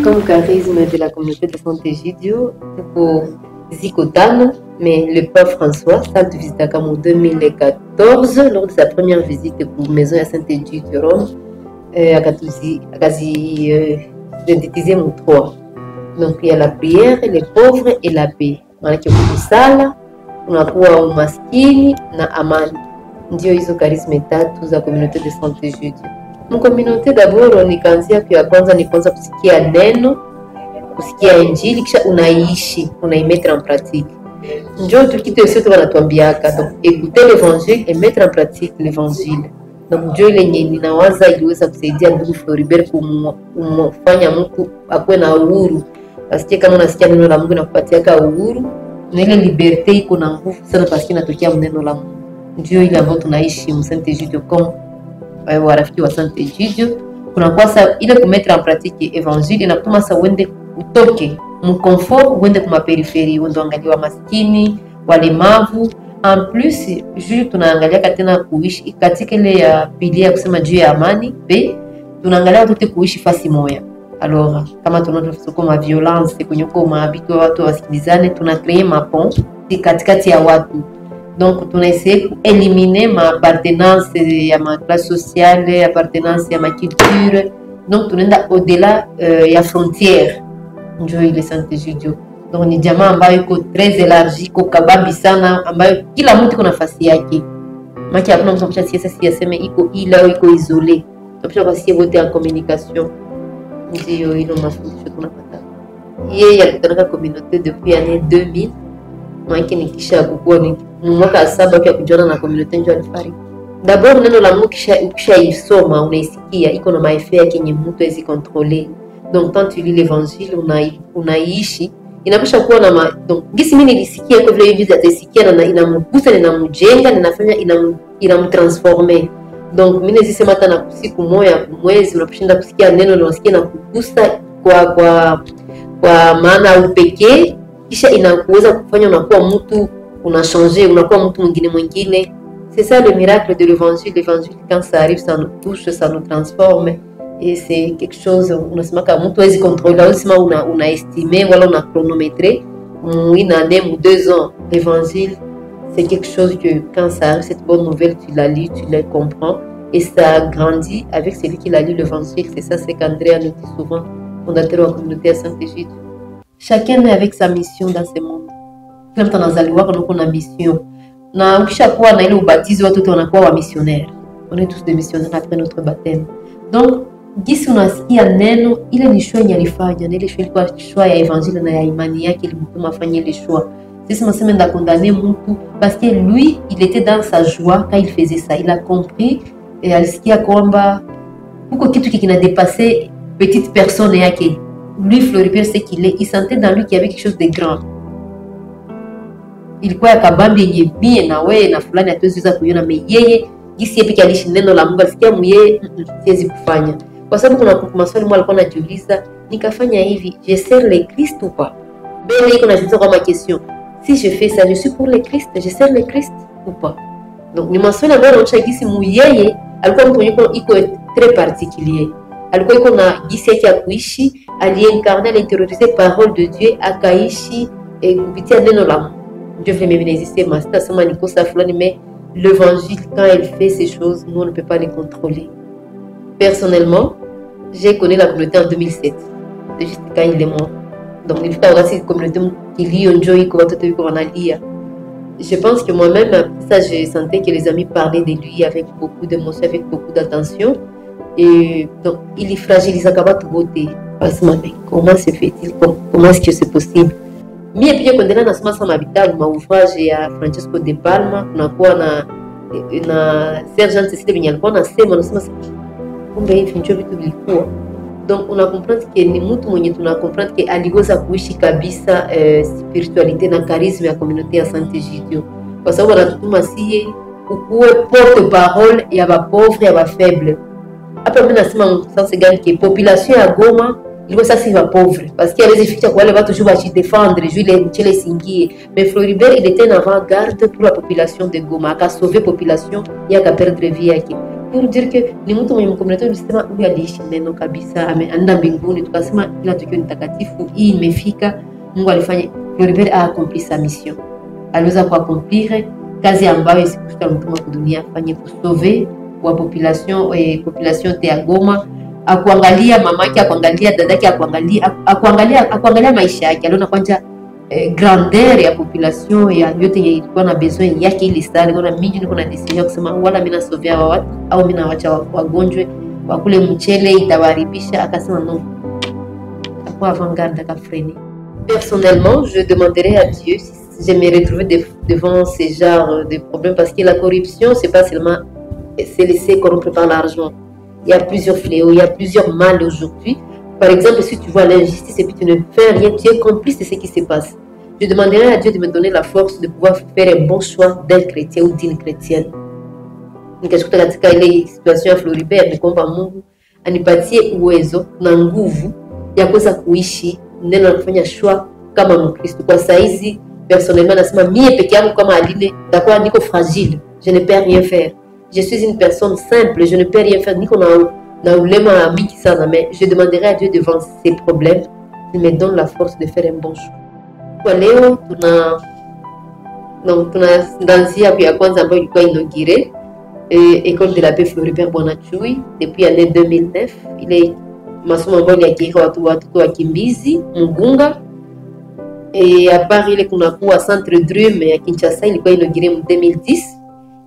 comme charisme de la communauté de Saint-Egidio, pour Zikotano, mais le pape François, ça te visite en 2014, lors de sa première visite pour maison à Saint-Egidio de Rome, à synthétiser mon 3. Donc il y a la prière, les pauvres et la paix. Maanake kusala, unakuwa umaskini na amani. Ndio hizo karisme tatu za communauté de Saint-Egidio. Mcommunauté d'abord nikaanzia kwa ya kwanza ni kwanza kusikia neno, kusikia injili kisha unaishi, unaimettre en pratique. Ndio tukito yote wanatuambiaka. Donc écouter l'évangile et mettre en pratique l'évangile. Donc ndio ile yenye ninawaza iliweza kusaidia ndugu Floribert kumfanya mtu akuwe na uhuru. Asikie kama unasikia neno la Mungu na kupatiaka uhuru, na ile liberté iko na nguvu sana parce que inatokea neno la Mungu. Ndio ile ambayo tunaishi Saint-Egidio comme warafiki wa Saint-Egidio. Kuna kwa sa ile kumettre en pratique évangile na kutuma sa uende utoke mconfort, uende kuma peripherie, uende angalia maskini, walemavu. En plus, juu tunaangalia tena kuishi katika ile ya pili ya kusema juu ya amani, pe tunaangalia watu kuishi fasi moja. Alors, kama tunataka kama violence kwenye kwa habitu watu wasikilizane, tuna créer mapont katikati ya watu. Donc tunaessayer d'éliminer ma appartenance à ma classe sociale, appartenance à ma culture. Donc tunaenda au-delà ya frontière. Ndio ile Saint-Egidio. Donc ni jamaa ambayo iko très élargi, iko kabambi sana, ambayo kila mtu kuna nafasi yake. Maki hakuna mtu ambaye siyaseme iko ila au iko isolé. Tunapaswa kusikia wote en communication. Ndio hilo mafundisho tunapata. Yeye alikuwa communauté depuis année 2000. Maki nikisha kukua ni mwaka 7 kwa kujiona na communauté ndio alifariki. D'abord neno la Mungu kisha isoma unaisikia iko na maeffet yake yenye mtu hawezi contrôler. Donc quand tu lis l'évangile unaishi inapaswa kuwa na donc gisi mimi nilisikia kwa vile hivi atasikia na inamgusa na inamjenga na inafanya inamtransformer. Donc mimi nisema hata na siku moja mwezi unaposhinda kusikia neno na unasikia na kugusa kwa maana upekee, kisha inakuweza kufanya unakuwa mtu unachanger, unakuwa mtu mwingine. C'est ça le miracle de l'évangile. L'évangile quand ça arrive, ça nous touche, ça nous transforme. Et c'est quelque chose unasema kama mtu hawezi contrôler, usima una estimer wala una chronométrer une année ou 2 ans. L'évangile c'est quelque chose que quand ça arrive, cette bonne nouvelle, tu la lis, tu la comprends et ça grandit avec celui qui la lit l'évangile. C'est ça, c'est qu'Andrea nous dit souvent, fondateur de la communauté à Saint-Egidio. Chacun est avec sa mission dans ce monde. Kila mtu anazaliwa kuna mission. Na ukishakuwa na ile ubatizo watu wanakuwa wa missionnaires. On est tous des missionnaires après notre baptême. Donc gisi unasikia neno ile ni choix alifanya, na ile choix ilikuwa choix ya evangile na ya imani yake ilimtuma afanye ile choix. Sisi mseme nda condamner mtu parce que lui il était dans sa joie quand il faisait ça. Il a compris et alisikia kwamba huko kitu kina dépasser petite personne yake. Lui Floribert c'est qu'il est, il sentait dans lui qu'il y avait quelque chose de grand. Ilikuwa ya kabambi yenye bie na wewe na fulani hatuweza kuiona, mais yeye gisi yeye pekee alishi neno la Mungu alisikia muyeye siwezi kufanya. Kwa sababu kuna maswali mwa alikuwa anajiuliza, nikafanya hivi, je sers le Christ ou pas? Bele iko najiuliza kwa ma question. Si je fais ça, je suis pour le Christ, je sers le Christ ou pas? Donc ni maswali ambayo anaonyesha gisi muyeye alikuwa mtu iko très particulier. Alikuwa iko na gisi yake ya kuishi, aliincarner, aliintérioriser parole de Dieu, akaishi kupitia neno la Mungu. Dieu veut même résister, mais l'évangile, quand il fait ces choses, nous on ne peut pas les contrôler. Personnellement, j'ai connu la communauté en 2007. C'est juste quand il est mort. Donc, il faut avoir cette communauté qui lit un jour, je pense que moi-même, ça, je sentais que les amis parlaient de lui avec beaucoup d'émotion, avec beaucoup d'attention. Et donc, il est fragile, il a tout beauté. Comment se fait-il? Comment est-ce que c'est possible? Mimi pia kuendelea nasoma sama vitabu mauvaji ya Francesco de Palma, tunakuwa na Sergeant Cecile venye alikuwa anasema kumbe hivi ndio vitu vilikuwa. Donc on a comprendre que ni mtu mwenye tuna comprendre que aliweza kuishi kabisa spiritualité na charisme ya communauté ya Saint-Egidio. Kwa sababu anatutuma sie ukuwe porte parole ya ba pauvre ya ba faible. Hapa mimi nasema sasa gani que population ya Goma ilikuwa sasa si pauvre parce qu'il avait effectué kwa wale watu juu bachi défendre juu ile nchele singie, mais Floribert il était en avant-garde pour la population de Goma, aka sauver population et aka perdre vie yake. pour dire que ni mtu mwenye mkomleto ulisema huyu aliishi neno kabisa, ameenda mbinguni, tukasema kila tukio ni takatifu, hii imefika, Mungu alifanya. Floribert a accompli sa mission, aliweza kuaccomplir kazi ambayo Yesu Kristo alimtuma kwa dunia afanye, kusauver wa population ya Goma, akuangalia mamake, akuangalia dadake, akuangalia maisha yake. Aliona kwanza grandeur ya population ya yote ilikuwa na besoin yake, ili stali kuna miji niko na decision kusema wala mimi nasovea watu au mimi nawacha wagonjwe wakule mchele itawaribisha. Akasema non, akwa avant-garde akafreni. Personnellement, je demanderais à Dieu si je me retrouve devant ce genre de problèmes, parce que la corruption, c'est pas seulement se laisser corrompre par l'argent. Il y a plusieurs fléaux, il y a plusieurs mal aujourd'hui. Par exemple, si tu vois l'injustice et puis tu ne fais rien, tu es complice de ce qui se passe. Je demanderai à Dieu de me donner la force de pouvoir faire un bon choix d'un chrétien ou d'une chrétienne. Nikashukuta katika ile situation ya Floribert, nikomba Mungu anipatie uwezo na nguvu ya kuweza kuishi neno na kufanya choix kama Mkristo. Kwa saizi personnellement nasema mie peke yangu kama Aline ndakuwa niko fragile, je ne peux rien faire. Je suis une personne simple, je ne peux rien faire, niko na ulema mingi sana, mais je demanderai à Dieu devant ces problèmes qu'il me donne la force de faire un bon choix. Kwa leo tunaanzia ya kwanza ambayo ilikuwa inaugurée École de la Paix Floribert Bwanachui depuis année 2009. Ile masomo ambayo iliajiri watoto wakimbizi Mugunga. À part ile kunakuwa Centre Drum ya Kinshasa ilikuwa inaugurée mu 2010.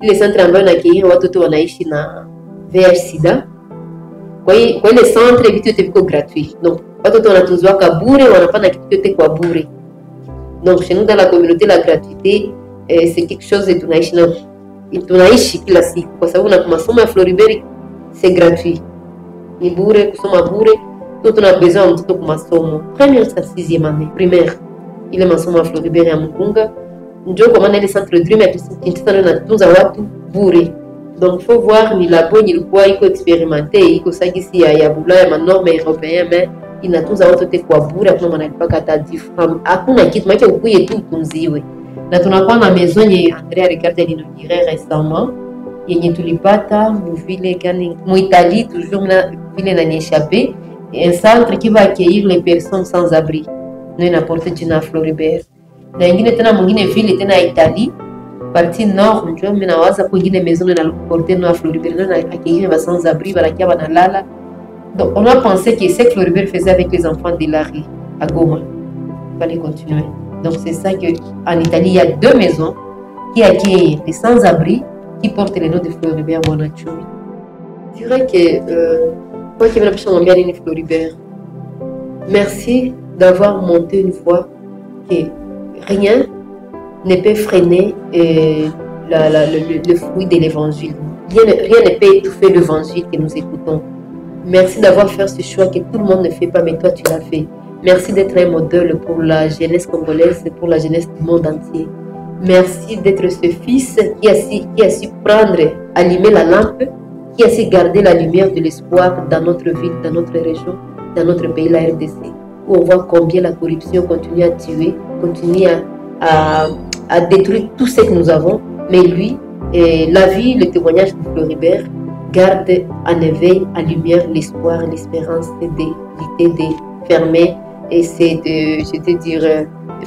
Ile centre ambayo inaajiri watoto wanaishi na VIH sida. Kwa ile centre vitu yote viko gratuit. Donc watoto wanatunzwa kwa bure, wanapata kitu yote kwa bure. Donc chez nous dans la communauté, la gratuité c'est quelque chose que tunaishi kila siku, kwa sababu na masomo ya Floribert c'est gratuit, ni bure, kusoma bure. Tout on a besoin de mtoto kwa masomo première jusqu'à 6e année primaire, ile masomo ya Floribert ya Mugunga ndio kwa maana ile centre Dream ya Kinshasa inatunza watu bure. Donc faut voir ni labo ilikuwa iko expérimenté, iko sagisi ya Bulaya ma norme européenne, mais inatunza watu te kwa bure, hakuna mwanalipaka hata 10 francs, hakuna kitu maana ukuye tu tunziwe. Na tunakuwa na maison yenye Andrea Ricardo inaugurée récemment, yenye tulipata muvile gani mu Italie, toujours na vile na échappé, un centre qui va accueillir les personnes sans abri. Nous n'apporte jina Floribert. Na ingine tena mwingine vile tena Italie, partie nord, ndio mimi nawaza kwingine maison na porter na Floribert na accueillir les sans abri balakia banalala. Donc on a pensé que ce que Floribert faisait avec les enfants de la rue à Goma, il fallait continuer. Donc c'est ça qu'en Italie, il y a 2 maisons qui accueillent les sans-abri qui portent le nom de Floribert Bwanachui. Je dirais que, moi qui m'appelle bien Floribert, merci d'avoir monté une fois que rien ne peut freiner le fruit de l'évangile. Rien ne peut étouffer l'évangile que nous écoutons. Merci d'avoir fait ce choix que tout le monde ne fait pas, mais toi tu l'as fait. Merci d'être un modèle pour la jeunesse congolaise et pour la jeunesse du monde entier. Merci d'être ce fils qui a su prendre, allumer la lampe, qui a su garder la lumière de l'espoir dans notre ville, dans notre région, dans notre pays, la RDC, où on voit combien la corruption continue à tuer, continue à détruire tout ce que nous avons. Mais lui, la vie, le témoignage de Floribert garde en éveil, en lumière, l'espoir, l'espérance d'éviter de fermer. Et c'est de,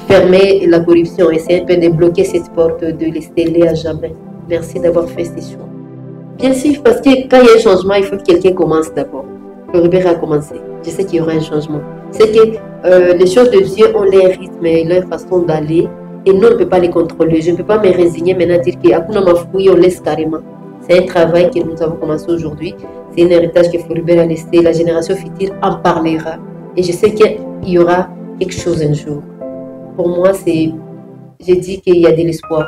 fermer la corruption, et c'est un peu de bloquer cette porte, de les sceller à jamais. Merci d'avoir fait ces choix. Bien sûr, parce que quand il y a un changement, il faut que quelqu'un commence d'abord. Floribert a commencé. Je sais qu'il y aura un changement. C'est que les choses de Dieu ont leur rythme et leur façon d'aller, et nous, on ne peut pas les contrôler. Je ne peux pas me résigner maintenant à dire qu'Akuna Mafoui, on laisse carrément. C'est un travail que nous avons commencé aujourd'hui. C'est un héritage que Floribert a laissé. La génération future en parlera. Et je sais qu'il y aura quelque chose un jour. Pour moi, je dis qu'il y a de l'espoir.